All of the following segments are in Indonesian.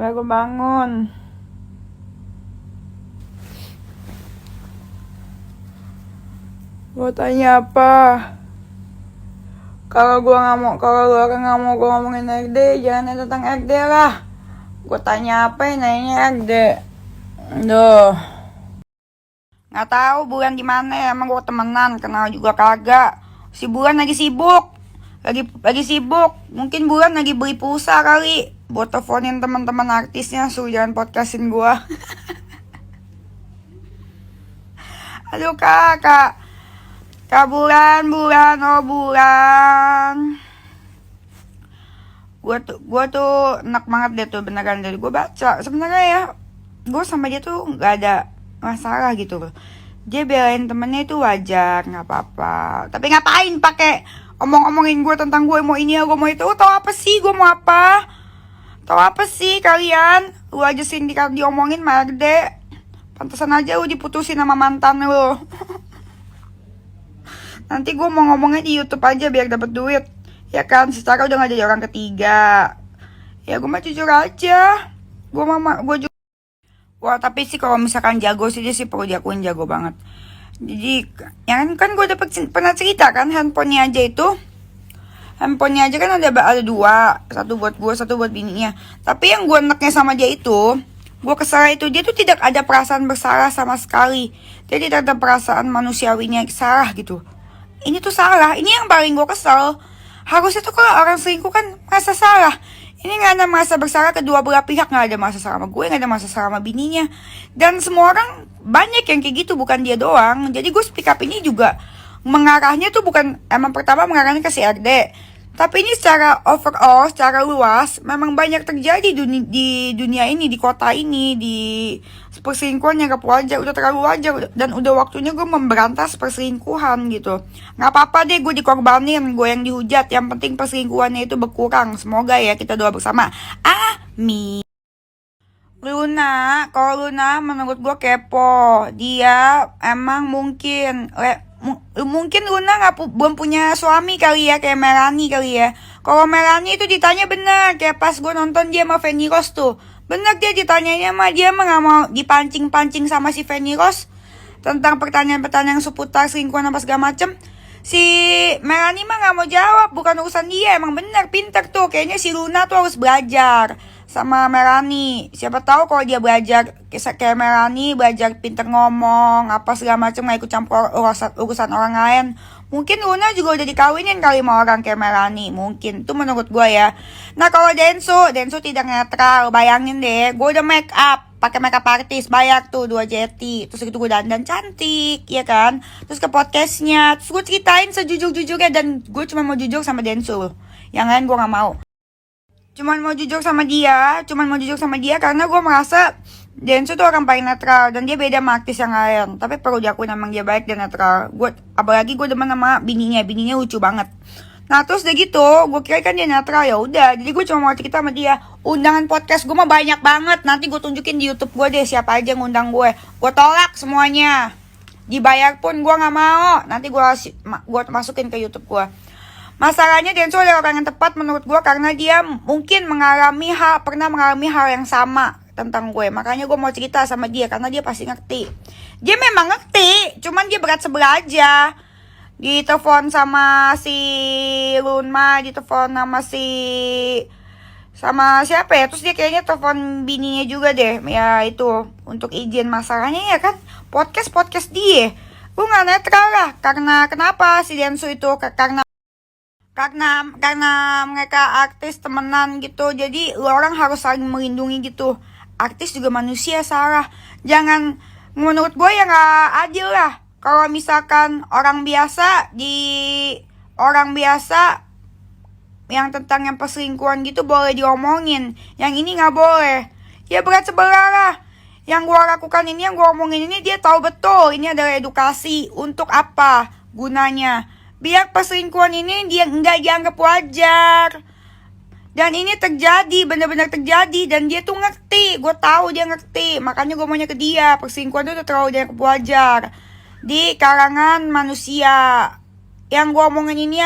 Baru bangun. Gue tanya apa? Kalau lu orang nggak mau gue ngomongin RD, jangan tentang RD lah. Gue tanya apa? Nanya RD. Duh. Nggak tahu Bulan di mana ya? Emang gue temenan, kenal juga kagak. Si Bulan lagi sibuk. Lagi sibuk. Mungkin Bulan lagi beli pulsa kali. Buat teleponin teman-teman artisnya, suruh jangan podcastin gue. Aduh Kak Bulan, oh Bulan. Gue tuh enak banget deh tuh beneran dari gue baca. Sebenarnya ya, gue sama dia tuh nggak ada masalah gitu loh. Dia belain temennya itu wajar, nggak apa-apa. Tapi ngapain pakai omongin gue tentang gue mau ini ya, gue mau itu. Tahu apa sih gue mau apa? Tahu apa sih kalian? Lu aja sindikat diomongin Marde. Pantesan aja lu diputusin sama mantan lu. Nanti gue mau ngomongnya di YouTube aja biar dapet duit. Ya kan, secara udah gak jadi orang ketiga. Ya gue mah jujur aja. Gue juga. Wah tapi sih kalau misalkan jago sih dia sih perlu diakuin jago banget. Jadi yang kan gue pernah cerita kan handphonenya aja kan ada dua. Satu buat gue, satu buat bininya. Tapi yang gue enaknya sama dia itu, gue kesal itu, dia tuh tidak ada perasaan bersalah sama sekali. Dia tidak ada perasaan manusiawinya salah gitu. Ini tuh salah, ini yang paling gue kesel. Harusnya tuh kalau orang selingkuh kan merasa salah. Ini gak ada merasa bersalah, kedua belah pihak gak ada merasa salah sama gue, gak ada merasa salah sama bininya. Dan semua orang banyak yang kayak gitu, bukan dia doang. Jadi gue speak up ini juga mengarahnya tuh bukan, emang pertama mengarahnya ke si RD. Tapi ini secara overall, secara luas, memang banyak terjadi di dunia ini, di kota ini, di perselingkuhan yang gak wajar, udah terlalu wajar. Dan udah waktunya gue memberantas perselingkuhan gitu. Gak apa-apa deh gue dikorbanin, gue yang dihujat. Yang penting perselingkuhannya itu berkurang. Semoga ya, kita doa bersama. Amin. Kalau Luna menurut gue kepo. Dia emang mungkin Luna belum punya suami kali ya, kayak Melanie kali ya. Kalau Melanie itu ditanya benar, kayak pas gue nonton dia sama Feni Rose tuh, benar dia ditanyanya mah dia mah nggak mau dipancing sama si Feni Rose tentang pertanyaan-pertanyaan seputar selingkuhan apa segala macem. Si Melanie mah nggak mau jawab, bukan urusan dia. Emang benar pinter tuh, kayaknya si Luna tuh harus belajar sama Melanie. Siapa tahu kalau dia belajar kayak Melanie, belajar pinter ngomong apa segala macam, nggak ikut campur urusan orang lain, mungkin Luna juga udah dikawinin kali sama orang kayak Melanie. Mungkin itu menurut gue ya. Nah kalau Densu tidak netral. Bayangin deh, gue udah make up pakai makeup artist, bayar tuh 2 jeti, terus gitu gue dandan cantik ya kan, terus ke podcastnya, terus gue ceritain sejujur-jujurnya. Dan gue cuma mau jujur sama Densu, yang lain gue nggak mau. Cuman mau jujur sama dia karena gue merasa Densu tuh orang paling netral dan dia beda sama artis yang lain. Tapi perlu diakui emang dia baik dan netral. Apalagi gue demen sama bininya lucu banget. Nah terus udah gitu, gue kira kan dia netral, ya udah. Jadi gue cuma mau cerita sama dia. Undangan podcast gue mah banyak banget. Nanti gue tunjukin di YouTube gue deh siapa aja yang ngundang gue. Gue tolak semuanya. Dibayar pun gue nggak mau. Nanti gue masukin ke YouTube gue. Masalahnya Densu adalah orang yang tepat menurut gue karena dia mungkin pernah mengalami hal yang sama tentang gue. Makanya gue mau cerita sama dia karena dia pasti ngerti. Dia memang ngerti, cuman dia berat sebelah aja. Ditelepon sama si Lunma, ditelepon sama siapa ya? Terus dia kayaknya telepon bininya juga deh. Ya itu untuk izin. Masalahnya ya kan podcast dia. Gue nggak netral lah. Karena kenapa si Densu itu? Karena mereka artis temenan gitu. Jadi lu orang harus saling melindungi gitu. Artis juga manusia salah. Jangan, menurut gue ya gak adil lah. Kalau misalkan orang biasa yang tentang yang perselingkuhan gitu boleh diomongin. Yang ini gak boleh. Ya berat sebelah lah. Yang gue lakukan ini, yang gue omongin ini, dia tahu betul ini adalah edukasi. Untuk apa gunanya? Biar perselingkuhan ini dia nggak dianggap wajar. Dan ini terjadi, benar-benar terjadi. Dan dia tuh ngerti, gue tahu dia ngerti. Makanya gue maunya ke dia. Perselingkuhan itu udah terlalu dianggap wajar di kalangan manusia. Yang gue omongin ini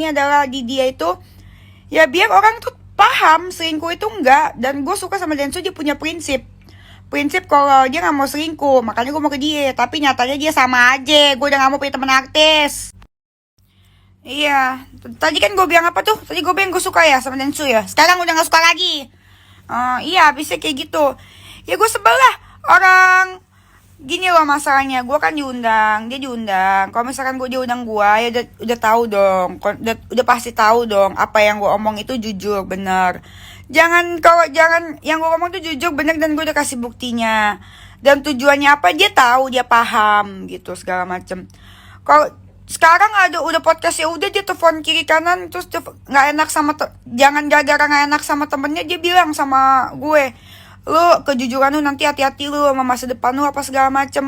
adalah di dia itu, ya biar orang tuh paham selingkuh itu enggak. Dan gue suka sama Densu, dia punya prinsip kalau dia gak mau selingkuh, makanya gue mau ke dia. Tapi nyatanya dia sama aja, gue udah gak mau punya temen artis. Iya, tadi kan gue bilang apa tuh? Tadi gue bilang gue suka ya sama Densu ya. Sekarang udah gak suka lagi. Iya, bisa kayak gitu. Ya gue sebel lah orang. Gini loh masalahnya, gue kan diundang, dia diundang. Kalau misalkan gue diundang gue, ya udah tahu dong, udah pasti tahu dong apa yang gue omong itu jujur, bener. Jangan yang gue omong itu jujur, bener, dan gue udah kasih buktinya. Dan tujuannya apa, dia tahu, dia paham gitu segala macem. Kalau sekarang udah podcast, ya udah dia telepon kiri kanan, terus nggak enak jangan gara-gara nggak enak sama temennya dia bilang sama gue, lu kejujuran lu nanti hati-hati lu sama masa depan lu apa segala macem.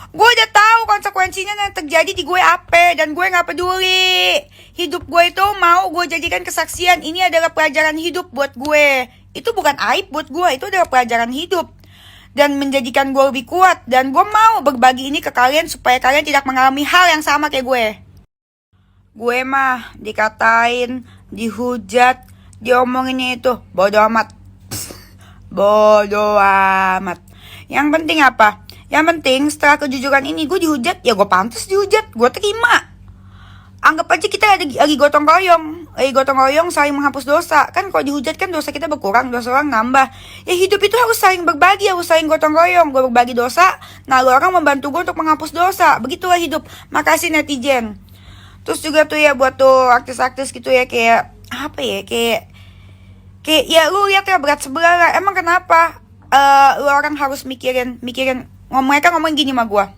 Gue udah tahu konsekuensinya yang terjadi di gue apa, dan gue nggak peduli. Hidup gue itu mau gue jadikan kesaksian. Ini adalah pelajaran hidup buat gue. Itu bukan aib buat gue, itu adalah pelajaran hidup dan menjadikan gue lebih kuat. Dan gue mau berbagi ini ke kalian supaya kalian tidak mengalami hal yang sama kayak gue. Gue mah dikatain, dihujat, diomonginnya itu bodo amat. Bodo amat. Yang penting apa? Yang penting setelah kejujuran ini gue dihujat, ya gue pantas dihujat, gue terima. Anggap aja kita lagi gotong royong saling menghapus dosa. Kan kalau dihujat kan dosa kita berkurang, dosa orang nambah. Ya hidup itu harus saling berbagi, harus saling gotong royong. Gue berbagi dosa, nah lu orang membantu gue untuk menghapus dosa. Begitulah hidup. Makasih netizen. Terus juga tuh ya buat tuh artis-artis gitu ya, kayak apa ya, kayak ya lu lihat ya berat sebelah lah. Emang kenapa lu orang harus mikirin mereka ngomong gini sama gua,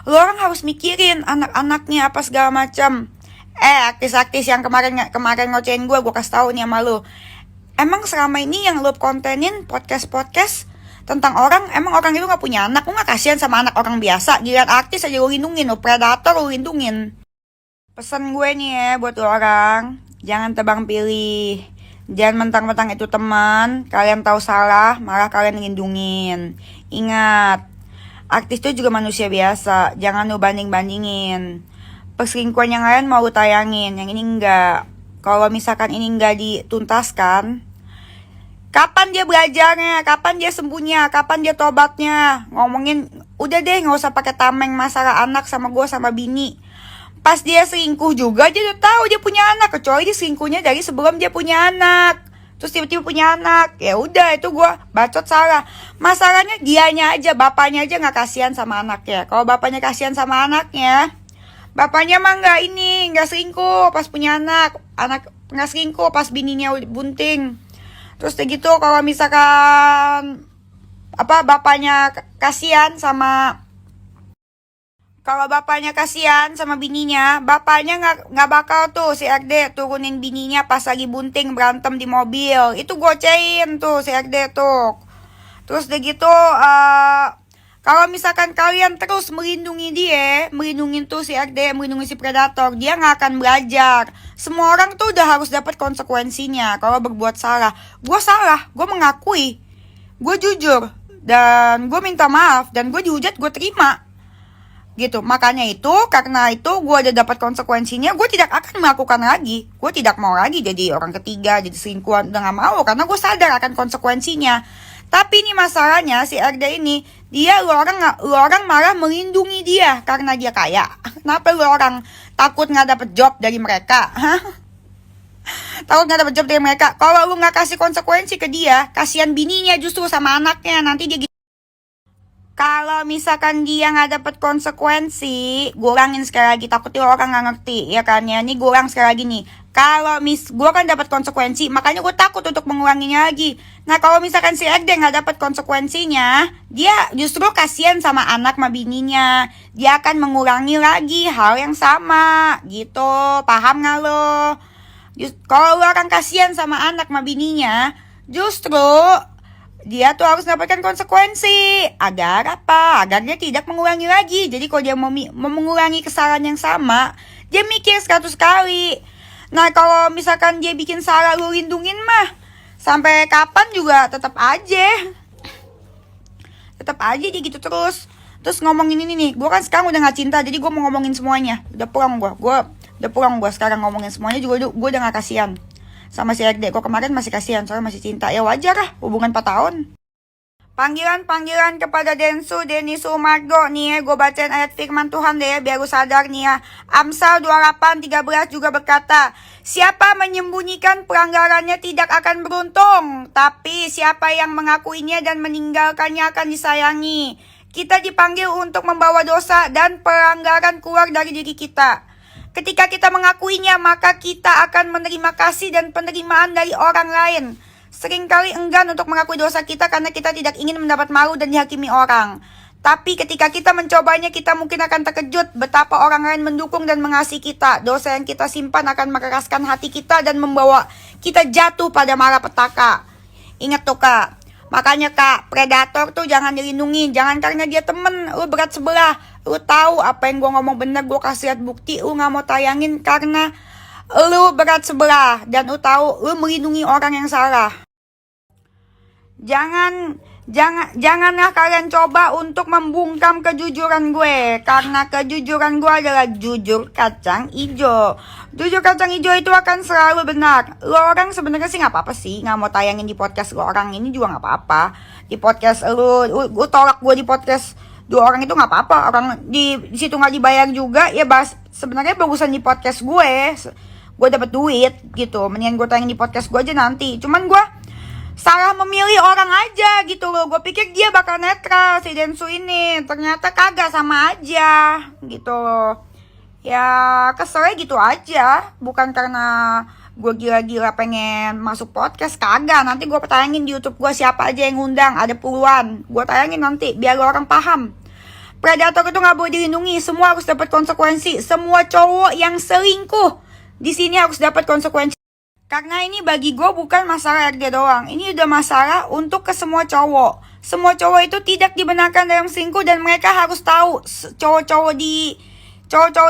lu orang harus mikirin anak-anaknya apa segala macam. Artis-artis yang kemarin ngocehin gua kasih tahu nih sama lu. Emang selama ini yang lu kontenin podcast tentang orang, emang orang itu gak punya anak? Lu gak kasihan sama anak orang biasa? Giliran artis aja lu lindungin, lu predator lu lindungin. Pesan gue nih ya buat lu orang, jangan tebang pilih. Jangan mentang-mentang itu teman, kalian tahu salah, malah kalian lindungin. Ingat, artis itu juga manusia biasa, jangan lu banding-bandingin. Perselingkuhan yang lain mau lu tayangin, yang ini enggak. Kalau misalkan ini enggak dituntaskan, kapan dia belajarnya, kapan dia sembuhnya, kapan dia tobatnya? Ngomongin, udah deh gak usah pakai tameng masalah anak sama gue sama bini. Pas dia selingkuh juga dia udah tahu dia punya anak, kecuali dia selingkuhnya dari sebelum dia punya anak. Terus tiba-tiba punya anak, ya udah itu gue bacot salah. Masalahnya dianya aja, bapaknya aja nggak kasihan sama anaknya. Kalau bapaknya kasihan sama anaknya, bapaknya mah nggak selingkuh pas punya anak nggak selingkuh pas bininya bunting. Terus kayak gitu kalau misalkan bapaknya kasihan sama bininya, bapaknya nggak bakal tuh si RD turunin bininya pas lagi bunting berantem di mobil. Itu gocein tuh si RD tuh. Terus udah gitu, kalau misalkan kalian terus melindungi tuh si RD, melindungi si predator, dia nggak akan belajar. Semua orang tuh udah harus dapat konsekuensinya kalau berbuat salah. Gue salah, gue mengakui, gue jujur, dan gue minta maaf, dan gue dihujat, gue terima. Gitu, makanya itu, karena itu gue udah dapat konsekuensinya, gue tidak akan melakukan lagi. Gue tidak mau lagi jadi orang ketiga, jadi selingkuhan, udah gak mau, karena gue sadar akan konsekuensinya. Tapi ini masalahnya, si RD ini, lu orang malah melindungi dia karena dia kaya. Kenapa lu orang takut gak dapet job dari mereka? Takut gak dapet job dari mereka? Kalau lu gak kasih konsekuensi ke dia, kasihan bininya justru sama anaknya, nanti dia. Kalau misalkan dia nggak dapat konsekuensi, gue ulangin sekali lagi, takutnya orang nggak ngerti, ya kan ya. Ini gue ulang sekali lagi nih. Kalau gue kan dapat konsekuensi, makanya gue takut untuk mengulanginya lagi. Nah kalau misalkan si RD nggak dapat konsekuensinya, dia justru kasihan sama anak sama bininya. Dia akan mengulangi lagi hal yang sama, gitu. Paham nggak lo? Kalau lo akan kasihan sama anak sama bininya, justru dia tuh harus mendapatkan konsekuensi. Agar apa? Agar dia tidak mengulangi lagi. Jadi kalau dia mau mengulangi kesalahan yang sama, dia mikir 100 kali. Nah kalau misalkan dia bikin salah lu lindungin mah, sampai kapan juga tetap aja dia gitu terus. Terus ngomongin ini nih, gue kan sekarang udah gak cinta, jadi gue mau ngomongin semuanya. Udah pulang gue sekarang ngomongin semuanya juga gue udah gak kasihan sama si RD. Kok kemarin masih kasihan, soalnya masih cinta. Ya wajar lah, hubungan 4 tahun. Panggilan-panggilan kepada Denny Sumargo nih ya, gue bacain ayat firman Tuhan deh ya, biar gue sadar nih ya. Amsal 28:13 juga berkata, siapa menyembunyikan pelanggarannya tidak akan beruntung, tapi siapa yang mengakuinya dan meninggalkannya akan disayangi. Kita dipanggil untuk membawa dosa dan pelanggaran keluar dari diri kita. Ketika kita mengakuinya, maka kita akan menerima kasih dan penerimaan dari orang lain. Seringkali enggan untuk mengakui dosa kita karena kita tidak ingin mendapat malu dan dihakimi orang. Tapi ketika kita mencobanya, kita mungkin akan terkejut betapa orang lain mendukung dan mengasihi kita. Dosa yang kita simpan akan mengeraskan hati kita dan membawa kita jatuh pada malapetaka. Ingat tuh kak, makanya kak, predator tuh jangan dilindungi. Jangan karena dia temen, lu berat sebelah. Lu tahu apa yang gue ngomong bener, gue kasih lihat bukti, lu gak mau tayangin karena lu berat sebelah. Dan lu tahu, lu melindungi orang yang salah. Janganlah kalian coba untuk membungkam kejujuran gue, karena kejujuran gue adalah jujur kacang ijo. Jujur kacang ijo itu akan selalu benar. Lo orang sebenarnya sih nggak apa-apa sih, nggak mau tayangin di podcast lo orang ini juga nggak apa-apa. Di podcast lo tolak gue di podcast 2 orang itu nggak apa-apa. Orang di situ nggak dibayar juga, ya sebenarnya bagusan di podcast gue dapet duit gitu. Mendingan gue tayangin di podcast gue aja nanti. Cuman gue salah memilih orang aja gitu loh. Gue pikir dia bakal netral si Densu ini, ternyata kagak, sama aja gitu loh. Ya keselnya gitu aja. Bukan karena gue gila-gila pengen masuk podcast, kagak. Nanti gue tayangin di YouTube gue siapa aja yang ngundang, ada puluhan. Gue tayangin nanti biar orang paham. Predator itu gak boleh dilindungi, semua harus dapat konsekuensi. Semua cowok yang selingkuh di sini harus dapat konsekuensi. Karena ini bagi gue bukan masalah RD doang. Ini udah masalah untuk ke semua cowok. Semua cowok itu tidak dibenarkan dalam selingkuh dan mereka harus tahu. Cowok-cowok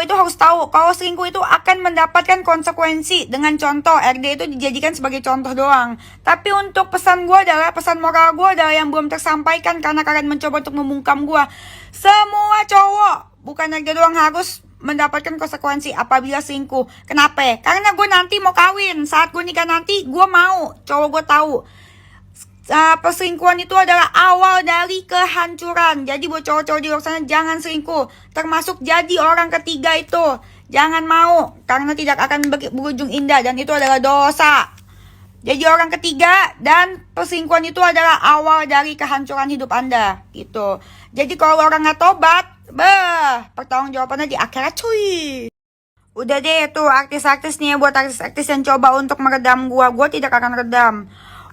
itu harus tahu kalau selingkuh itu akan mendapatkan konsekuensi. Dengan contoh, RD itu dijadikan sebagai contoh doang. Tapi untuk pesan moral gue adalah yang belum tersampaikan karena kalian mencoba untuk membungkam gue. Semua cowok, bukan RD doang, harus mendapatkan konsekuensi apabila selingkuh. Kenapa? Karena gue nanti mau kawin. Saat gue nikah nanti, gue mau cowok gue tahu perselingkuhan itu adalah awal dari kehancuran. Jadi buat cowok-cowok di luar sana, jangan selingkuh. Termasuk jadi orang ketiga itu, jangan mau, karena tidak akan berujung indah dan itu adalah dosa. Jadi orang ketiga dan perselingkuhan itu adalah awal dari kehancuran hidup Anda gitu. Jadi kalau orang gak tobat, pertanggungjawabannya di akhirat cuy. Udah deh tuh artis-artis nih ya, buat artis-artis yang coba untuk meredam gue tidak akan redam.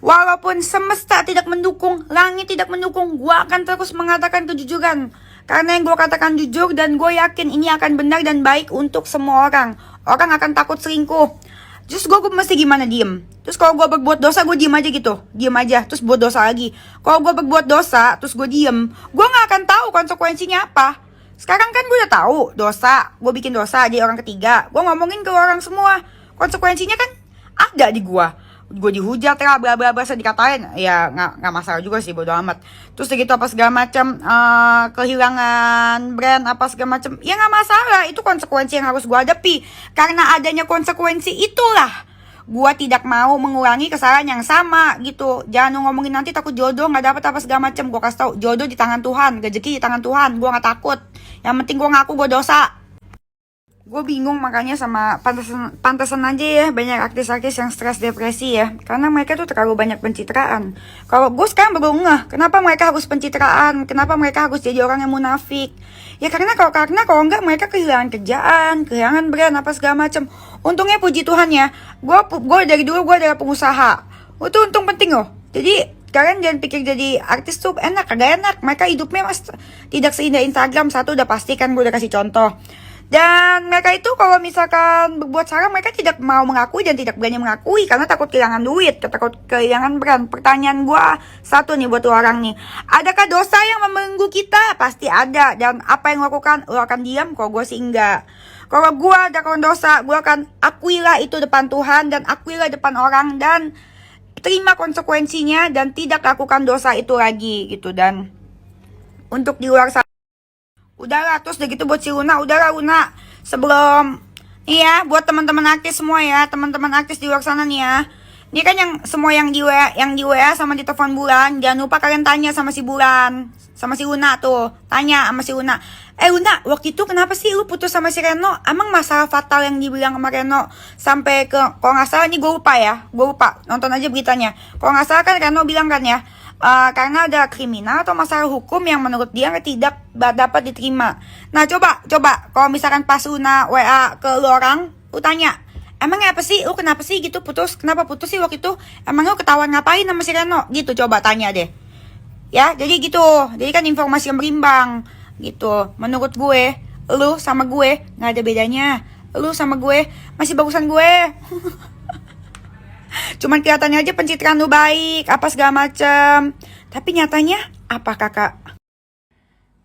Walaupun semesta tidak mendukung, langit tidak mendukung, gue akan terus mengatakan kejujuran. Karena yang gue katakan jujur dan gue yakin ini akan benar dan baik untuk semua orang. Orang akan takut selingkuh. Terus gue mesti gimana, diem? Terus kalau gue berbuat dosa, gue diem aja gitu. Diem aja, terus buat dosa lagi. Kalau gue berbuat dosa, terus gue diem, gue gak akan tahu konsekuensinya apa. Sekarang kan gue udah tahu dosa. Gue bikin dosa di orang ketiga. Gue ngomongin ke orang semua. Konsekuensinya kan ada di gue. Gue dihujat lah, bla bla bla, dikatain. Ya gak masalah juga sih, bodo amat. Terus gitu apa segala macam, kehilangan brand apa segala macam, ya gak masalah. Itu konsekuensi yang harus gue hadapi. Karena adanya konsekuensi itulah gue tidak mau mengulangi kesalahan yang sama gitu. Jangan ngomongin nanti takut jodoh gak dapet apa segala macam. Gue kasih tau, jodoh di tangan Tuhan, rezeki di tangan Tuhan. Gue gak takut. Yang penting gue ngaku gue dosa. Gue bingung makanya sama pantesan aja ya banyak artis-artis yang stres depresi ya. Karena mereka tuh terlalu banyak pencitraan. Kalau gue sekarang baru ngeh, kenapa mereka harus pencitraan? Kenapa mereka harus jadi orang yang munafik? Ya karena kalau enggak mereka kehilangan kerjaan, kehilangan brand apa segala macam. Untungnya puji Tuhan ya, gue dari dulu gue adalah pengusaha. Itu untung penting loh. Jadi kalian jangan pikir jadi artis tuh enak, kagak enak. Mereka hidupnya tidak seindah Instagram. Satu udah pasti kan, gue udah kasih contoh. Dan mereka itu kalau misalkan berbuat salah, mereka tidak mau mengakui dan tidak berani mengakui karena takut kehilangan duit, takut kehilangan brand. Pertanyaan gue satu nih buat lo orang nih, adakah dosa yang membelenggu kita? Pasti ada. Dan apa yang lo lakukan? Lo akan diam? Kalau gue sih enggak. Kalau gue ada dosa, gue akan akuilah itu depan Tuhan dan akuilah depan orang dan terima konsekuensinya dan tidak lakukan dosa itu lagi gitu. Dan untuk di luar sana, udahlah. Terus udah gitu buat si Luna, udahlah Luna, sebelum nih ya buat teman-teman artis semua ya, teman-teman artis di luar sana nih ya, Ini kan yang semua yang di WA sama di telepon Bulan, jangan lupa kalian tanya sama si Bulan, sama si Luna tuh. Tanya sama si Luna. Luna, waktu itu kenapa sih lu putus sama si Reno? Emang masalah fatal yang dibilang sama Reno sampai ke, kalau nggak salah, ini gue lupa, nonton aja beritanya. Kalau nggak salah kan Reno bilang kan ya, karena ada kriminal atau masalah hukum yang menurut dia tidak dapat diterima. Nah coba, kalau misalkan pas Luna WA ke lu orang, lu tanya, emang apa sih, lu kenapa sih gitu putus? Kenapa putus sih waktu itu? Emang lu ketahuan ngapain sama si Reno? Gitu, coba tanya deh. Ya, jadi gitu. Jadi kan informasi yang berimbang gitu. Menurut gue, lu sama gue nggak ada bedanya. Lu sama gue masih bagusan gue. Cuman kelihatannya aja pencitraan lu baik, apa segala macem. Tapi nyatanya apa kakak?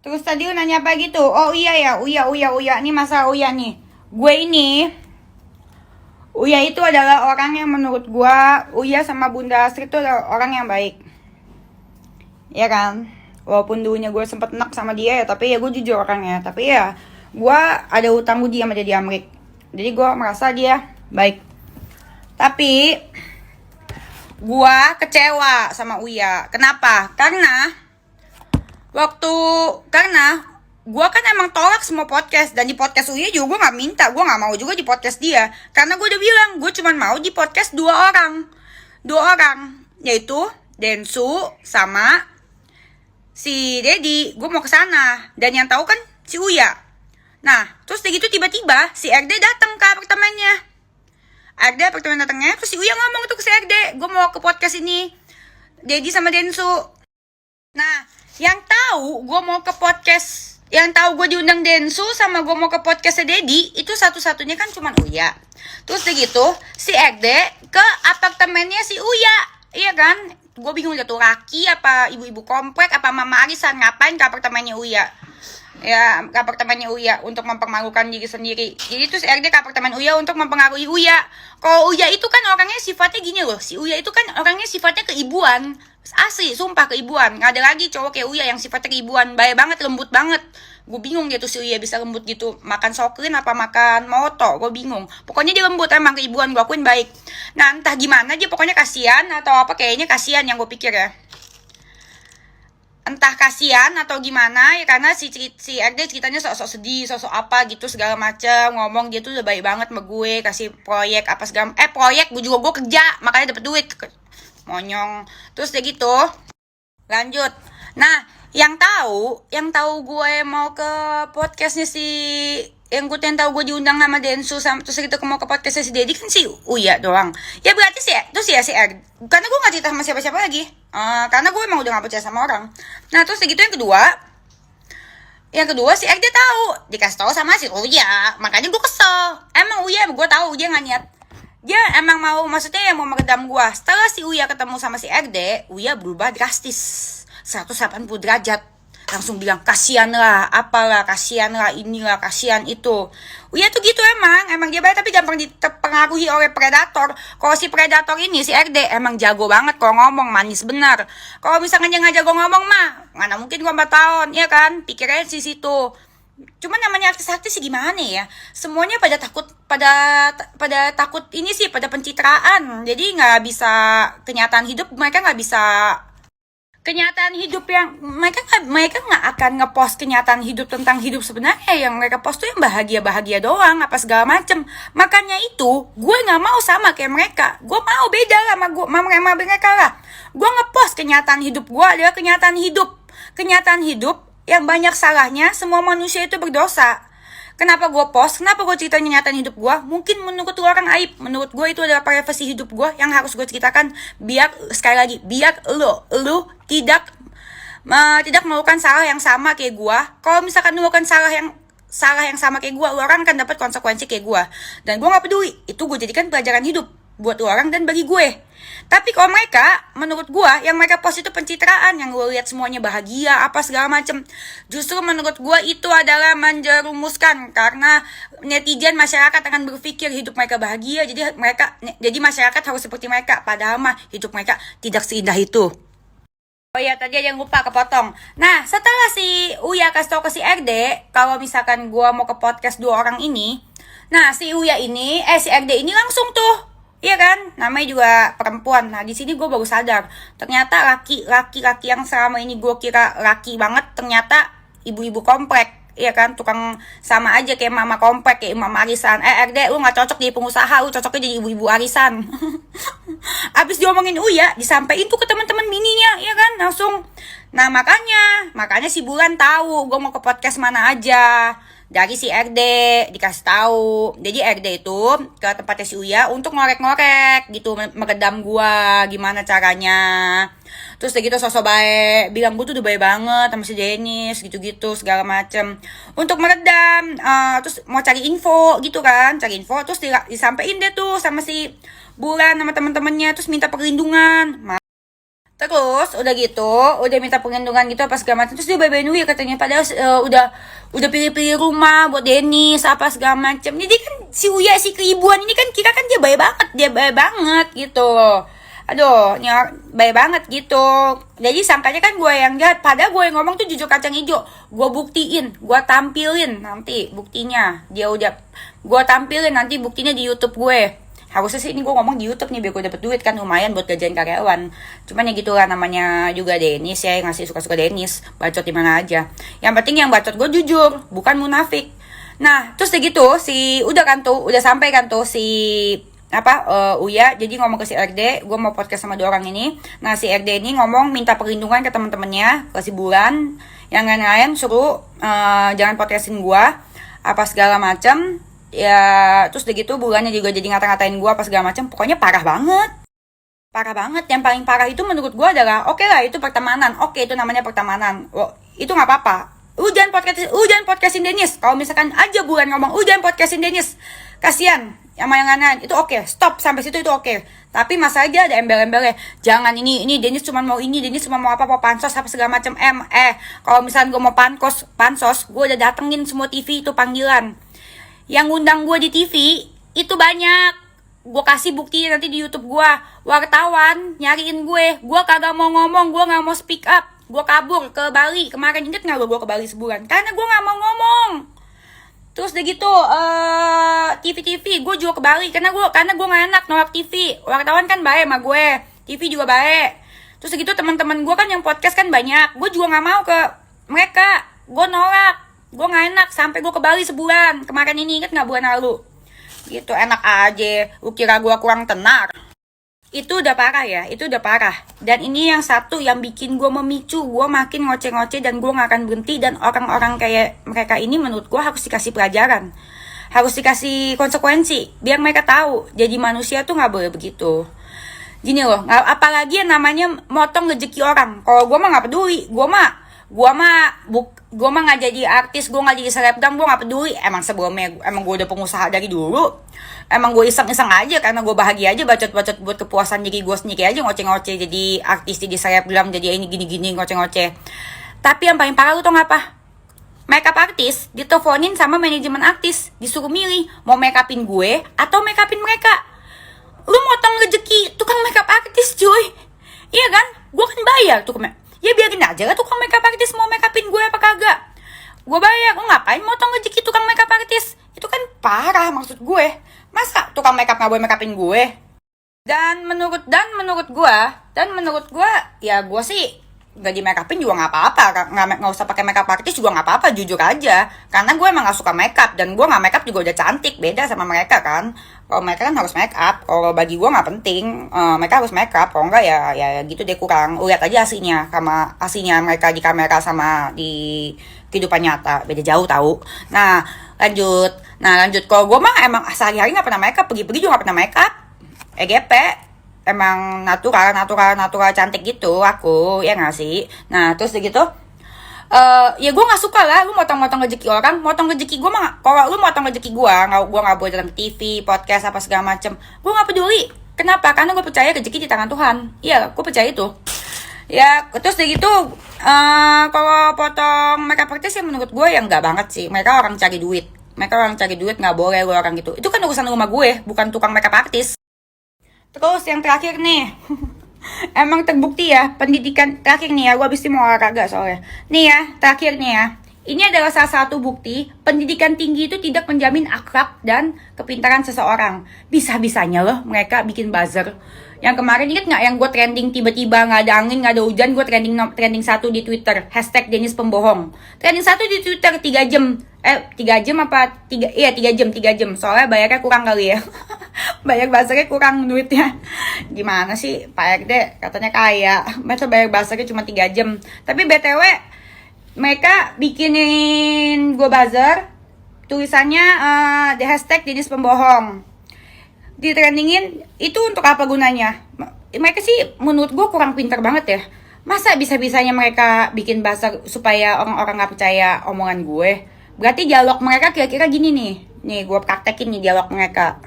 Terus tadi lu nanya apa gitu? Oh iya ya, Uya. Ini masalah Uya nih. Uya itu adalah orang yang menurut gua, Uya sama Bunda Astrid itu adalah orang yang baik. Ya kan? Walaupun dulunya gue sempet enak sama dia ya, tapi ya gue jujur orangnya. Tapi ya, gue ada hutang budi sama dia di Amerika. Jadi gue merasa dia baik. Tapi, gue kecewa sama Uya. Kenapa? Karena gue kan emang tolak semua podcast. Dan di podcast Uya juga gue gak minta. Gue gak mau juga di podcast dia. Karena gue udah bilang, gue cuma mau di podcast dua orang. Yaitu Densu sama si Dedi. Gue mau ke sana. Dan yang tahu kan si Uya. Nah, terus gitu tiba-tiba si RD datang ke apartemennya. Apartemen datangnya, terus si Uya ngomong tuh ke si RD, gue mau ke podcast ini, Dedi sama Densu. Nah, yang tahu gue mau ke podcast, yang tahu gue diundang Densu sama gue mau ke podcastnya Dedi, itu satu-satunya kan cuma Uya. Terus gitu si RD ke apartemennya si Uya, iya kan? Gue bingung tuh laki apa ibu-ibu komplek apa mama arisan ngapain ke apartemennya Uya. Ya, ke apartemennya Uya untuk mempermalukan diri sendiri. Jadi tuh si RD ke apartemen Uya untuk mempengaruhi Uya. Kalau Uya itu kan orangnya sifatnya gini loh. Si Uya itu kan orangnya sifatnya keibuan. Asli, sumpah keibuan. Gak ada lagi cowok kayak Uya yang sifatnya keibuan. Baik banget, lembut banget. Gue bingung dia tuh si Uya bisa lembut gitu. Makan sokrin apa makan moto, gue bingung. Pokoknya dia lembut, emang keibuan, gue akuin baik. Nah entah gimana dia pokoknya kasihan atau apa, kayaknya kasihan yang gue pikir ya. Entah kasihan atau gimana ya, karena si RD ceritanya sok-sok sedih, sok-sok apa gitu segala macam, ngomong dia tuh udah baik banget sama gue, kasih proyek apa segala proyek gue juga, gue kerja makanya dapet duit, monyong. Terus kayak gitu lanjut. Nah yang tahu gue mau ke podcastnya si, yang gue tahu gue diundang sama Densu sama terus gitu mau ke podcastnya si Dedi kan si Uya doang. Ya berarti sih terus ya si RD, karena gue gak cerita sama siapa-siapa lagi. Karena gue emang udah gak percaya sama orang. Nah terus gitu yang kedua si RD tahu, dikasih tahu sama si Uya, makanya gue kesel. Emang Uya, gue tahu dia gak niat, dia emang mau, maksudnya yang mau meredam gue. Setelah si Uya ketemu sama si RD, Uya berubah drastis 180 derajat. Langsung bilang kasihan lah, apalah, kasihan lah inilah, kasihan itu. Uya tuh gitu emang dia baik tapi gampang dipengaruhi oleh predator. Kalau si predator ini, si RD emang jago banget kalau ngomong, manis benar. Kalau misalnya dia nggak jago ngomong mah, mana mungkin gua 4 tahun, ya kan? Pikirnya sih situ. Cuman namanya artis-artis sih gimana ya? Semuanya pada takut ini sih, pada pencitraan. Jadi nggak bisa kenyataan hidup, mereka nggak bisa kenyataan hidup yang mereka nggak akan ngepost kenyataan hidup tentang hidup sebenarnya. Yang mereka post tuh yang bahagia doang apa segala macem. Makanya itu gue nggak mau sama kayak mereka. Gue mau beda lah sama mereka lah. Gue ngepost kenyataan hidup gue adalah kenyataan hidup yang banyak salahnya. Semua manusia itu berdosa. Kenapa gue post? Kenapa gue ceritain kenyataan hidup gue? Mungkin menurut orang aib. Menurut gue itu adalah privasi hidup gue yang harus gue ceritakan. Biar, sekali lagi, biar lu tidak melakukan salah yang sama kayak gue. Kalau misalkan lu melakukan salah yang sama kayak gue, lu orang akan dapat konsekuensi kayak gue. Dan gue gak peduli. Itu gue jadikan pelajaran hidup buat lu orang dan bagi gue. Tapi kalau mereka, menurut gue, yang mereka post itu pencitraan, yang gue lihat semuanya bahagia, apa segala macem. Justru menurut gue itu adalah menjerumuskan, karena netizen masyarakat akan berpikir hidup mereka bahagia, jadi masyarakat harus seperti mereka, padahal mah hidup mereka tidak seindah itu. Oh iya, tadi aja yang lupa kepotong. Nah, setelah si Uya kasih tau ke si RD, kalau misalkan gue mau ke podcast 2 orang ini, nah si RD ini langsung tuh Iya kan? Namanya juga perempuan. Nah, di sini gue baru sadar. Ternyata laki-laki yang selama ini gue kira laki banget, ternyata ibu-ibu komplek. Iya kan? Tukang sama aja kayak mama komplek, kayak mama arisan. RD, lu gak cocok jadi pengusaha, lu cocoknya jadi ibu-ibu arisan. Abis diomongin Uya, disampaikan tuh ke teman-teman bininya, iya kan? Langsung. Nah, makanya si Bulan tahu gue mau ke podcast mana aja. Dari si RD dikasih tahu. Jadi RD itu ke tempatnya si Uya untuk ngorek-ngorek gitu, meredam gua gimana caranya. Terus udah gitu sosok baik, bilang gua tuh udah baik banget sama si Dennis gitu-gitu segala macem untuk meredam. Terus mau cari info gitu kan, cari info terus disampaikan deh tuh sama si Bulan sama teman-temannya, terus minta perlindungan. Terus udah gitu, udah minta perlindungan gitu apa segala macam. Terus dia bye-bye ya katanya, padahal udah pilih-pilih rumah buat Dennis apa segala macam. Jadi kan si Uya si keibuan ini kan kira kan dia baik banget gitu. Aduh, baik banget gitu. Jadi sangkanya kan gue yang jahat, padahal gue yang ngomong tuh jujur kacang hijau. Gue buktiin, gue tampilin nanti buktinya. Gue tampilin nanti buktinya di YouTube gue. Harusnya sih ini gue ngomong di YouTube nih biar gue dapet duit kan, lumayan buat gajian karyawan. Cuman ya gitulah, namanya juga Dennis ya, ngasih suka-suka Dennis, bacot di mana aja. Yang penting yang bacot gue jujur, bukan munafik. Nah, terus udah gitu udah sampai kan tuh si Uya jadi ngomong ke si RD, gue mau podcast sama dua orang ini. Nah, si RD ini ngomong minta perlindungan ke teman-temannya, ke si Bulan, yang lain-lain suruh jangan podcastin gue apa segala macam. Ya terus udah gitu Bulannya juga jadi ngata-ngatain gue apa segala macam. Pokoknya parah banget. Yang paling parah itu menurut gue adalah oke lah itu pertemanan, oke itu namanya pertemanan, itu nggak apa-apa. Jangan podcastin Dennis. Kalau misalkan aja Bulan ngomong jangan podcastin Dennis, kasian sama yang lain, itu oke, stop sampai situ, itu oke. Tapi masa aja ada embel-embelnya, jangan ini Dennis cuma mau ini, Dennis cuma mau apa pansos apa segala macam. Kalau misalkan gue mau pansos gue udah datengin semua TV itu panggilan. Yang ngundang gue di TV itu banyak. Gue kasih bukti nanti di YouTube gue. Wartawan nyariin gue kagak mau ngomong, gue gak mau speak up. Gue kabur ke Bali. Kemarin inget gak gue ke Bali sebulan? Karena gue gak mau ngomong. Terus udah gitu TV gue juga ke Bali karena gue gak enak nolak TV. Wartawan kan baik sama gue, TV juga baik. Terus udah gitu teman-teman gue kan yang podcast kan banyak. Gue juga gak mau ke mereka. Gue nolak. Gue gak enak sampai gue ke Bali sebulan. Kemarin ini inget gak bulan lalu? Gitu enak aja. Lu kira gue kurang tenar? Itu udah parah ya. Itu udah parah. Dan ini yang satu yang bikin gue memicu. Gue makin ngoceh-ngoceh dan gue gak akan berhenti. Dan orang-orang kayak mereka ini menurut gue harus dikasih pelajaran. Harus dikasih konsekuensi. Biar mereka tahu. Jadi manusia tuh gak boleh begitu. Gini loh. Apalagi yang namanya motong rezeki orang. Kalau gue mah gak peduli. Gue mah nggak jadi artis, gue nggak jadi selebgram, gue nggak peduli. Emang sebelumnya gue udah pengusaha dari dulu. Emang gue iseng-iseng aja karena gue bahagia aja bacot-bacot buat kepuasan diri gue sendiri aja, ngoceh-ngoceh jadi artis, jadi selebgram, jadi ini gini-gini ngoceh-ngoceh. Tapi yang paling parah lu tau ngapa? Makeup artis diteleponin sama manajemen artis, disuruh milih mau make upin gue atau make upin mereka. Lu motong rezeki tukang makeup artis cuy. Iya kan? Gue kan bayar tuh ya biarin aja lah tukang makeup artis mau make upin gue apa kagak. Gue bayar, gue ngapain motong rezeki tukang makeup artis? Itu kan parah maksud gue. Masa tukang makeup gak boleh make upin gue? Dan menurut gue ya gue sih gak di make upin juga gak apa-apa. Gak usah pakai makeup artis juga gak apa-apa, jujur aja. Karena gue emang gak suka makeup dan gue gak makeup juga udah cantik, beda sama mereka kan. Kalau mereka kan harus make up, kalau bagi gue nggak penting, mereka harus make up, kalau enggak ya gitu deh kurang. Lihat aja aslinya, sama aslinya mereka di kamera sama di kehidupan nyata, beda jauh tahu. Nah lanjut, kalau gue mah emang sehari-hari nggak pernah make up, pergi-pergi juga nggak pernah make up, EGP, emang natural cantik gitu aku, ya nggak sih. Nah terus gitu. Ya gue nggak suka lah lu motong-motong rezeki orang. Motong rezeki gue mah, kalau lu motong rezeki gue nggak boleh dalam TV, podcast apa segala macem. Gue nggak peduli. Kenapa? Karena gue percaya rezeki di tangan Tuhan. Iya, gue percaya itu. Ya terus dari gitu kalau potong makeup artist ya menurut gue yang nggak banget sih. Mereka orang cari duit, nggak boleh lu orang gitu. Itu kan urusan rumah gue, bukan tukang makeup artist. Terus yang terakhir nih. Emang terbukti ya pendidikan terakhir nih ya, gue abis ini mau olahraga soalnya. Nih ya, terakhir nih ya. Ini adalah salah satu bukti pendidikan tinggi itu tidak menjamin akhlak dan kepintaran seseorang. Bisa-bisanya loh mereka bikin buzzer. Yang kemarin ingat nggak yang gue trending tiba-tiba nggak ada angin, nggak ada hujan, gue trending 1 di Twitter, hashtag Dennis Pembohong. Trending 1 di Twitter 3 jam. 3 jam apa? 3 jam. Soalnya bayarnya kurang kali ya. Bayar buzzernya kurang duitnya. Gimana sih Pak RD katanya kaya. Masa bayar buzzernya cuma 3 jam. Tapi BTW mereka bikinin gue buzzer, tulisannya the hashtag Dennis Pembohong, ditrendingin. Itu untuk apa gunanya? Mereka sih menurut gue kurang pintar banget ya. Masa bisa-bisanya mereka bikin buzzer supaya orang-orang gak percaya omongan gue? Berarti dialog mereka kira-kira gini nih gue praktekin nih dialog mereka.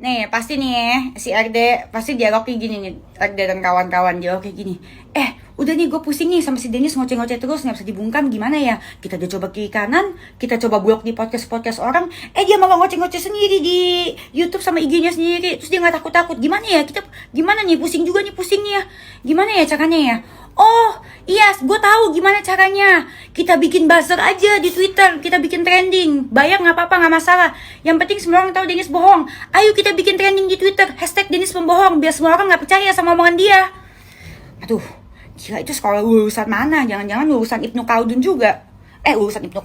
Nih, pasti nih si RD pasti dialognya gini nih, RD dan kawan-kawan dialog kayak gini. Udah nih gue pusing nih sama si Dennis ngoceh-ngoceh terus, gak bisa dibungkam, gimana ya? Kita udah coba kiri kanan, kita coba blok di podcast-podcast orang, dia malah ngoceh-ngoceh sendiri di YouTube sama IG-nya sendiri, terus dia gak takut-takut. Gimana ya? Gimana nih? Pusing juga nih pusingnya. Gimana ya caranya ya? Oh, iya, gue tahu gimana caranya. Kita bikin buzzer aja di Twitter, kita bikin trending. Bayar nggak apa-apa, nggak masalah. Yang penting semua orang tahu Dennis bohong. Ayo kita bikin trending di Twitter, hashtag Dennis pembohong, biar semua orang nggak percaya sama omongan dia. Aduh, gila, itu sekolah lulusan mana? Jangan-jangan lulusan Ibnu Khaldun juga. Lulusan Ibnu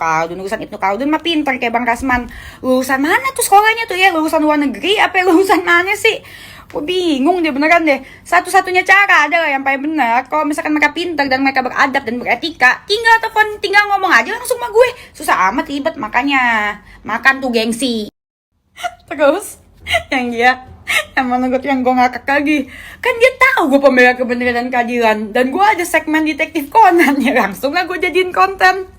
Khaldun mah pinter kayak Bang Rasman. Lulusan mana tuh sekolahnya tuh ya? Lulusan luar negeri apa lulusan mana sih? Gue bingung deh, beneran deh. Satu-satunya cara adalah yang paling benar, kalau misalkan mereka pintar dan mereka beradab dan beretika, tinggal ngomong aja langsung sama gue. Susah amat ribet, makanya makan tuh gengsi. Terus yang menurut yang gue ngakak lagi, kan dia tahu gue pembela kebenaran dan keadilan, dan gue ada segmen detektif Conan ya, langsung lah gue jadiin konten.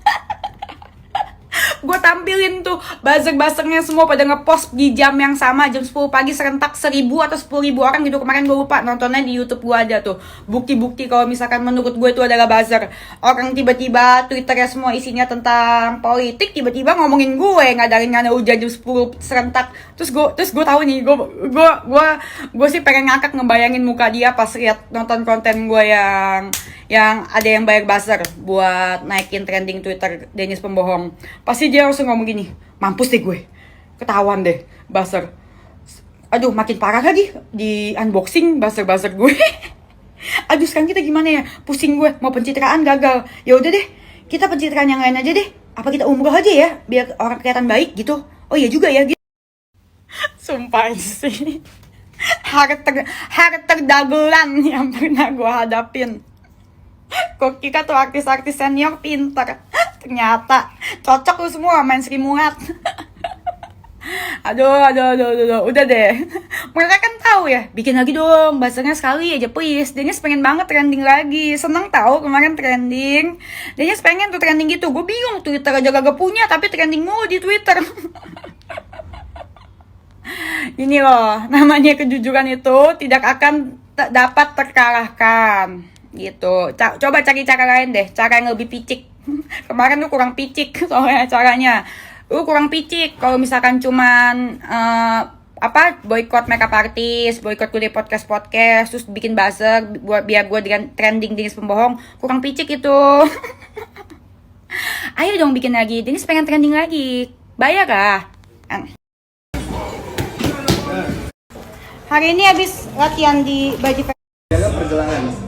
Gue tampilin tuh buzzer-buzzernya semua pada ngepost di jam yang sama, jam 10 pagi serentak 1.000 atau 10.000 orang gitu. Kemarin gue lupa, nontonnya di YouTube gue ada tuh bukti-bukti kalau misalkan menurut gue itu adalah buzzer. Orang tiba-tiba Twitternya semua isinya tentang politik, tiba-tiba ngomongin gue ngadarin hujan jam 10 serentak. Terus gue tahu nih, gue sih pengen ngakak ngebayangin muka dia pas lihat nonton konten gue yang ada yang bayar buzzer buat naikin trending Twitter Dennis Pembohong. Pasti dia langsung ngomong gini, mampus deh gue, ketahuan deh buzzer. Aduh, makin parah lagi di unboxing buzzer gue. Aduh, sekarang kita gimana ya? Pusing gue, mau pencitraan gagal. Ya udah deh, kita pencitraan yang lain aja deh. Apa kita umroh aja ya, biar orang kelihatan baik gitu. Oh iya juga ya gitu. Sumpah sih, karakter dagelan yang pernah gue hadapin. Kok kita tuh artis-artis senior pinter, ternyata cocok lu semua main Sri Mulat. Aduh, udah deh. Mereka kan tahu ya, bikin lagi dong, bahasanya sekali aja please. Dennis pengen banget trending lagi, seneng tahu kemarin trending. Dennis pengen tuh trending gitu, gue bingung Twitter aja gak punya, tapi trending mulu di Twitter. Ini loh, namanya kejujuran itu tidak akan dapat terkalahkan. Gitu, coba cari cara lain deh, cara yang lebih picik. Kemarin lu kurang picik soalnya caranya, lu kurang picik. Kalau misalkan cuman boykot makeup artis, boykot gue di podcast, terus bikin buzzer buat biar gue trending Dennis Pembohong, kurang picik itu. Ayo dong bikin lagi, Dennis pengen trending lagi, bayar lah. Hari ini habis latihan di baju pergelangan.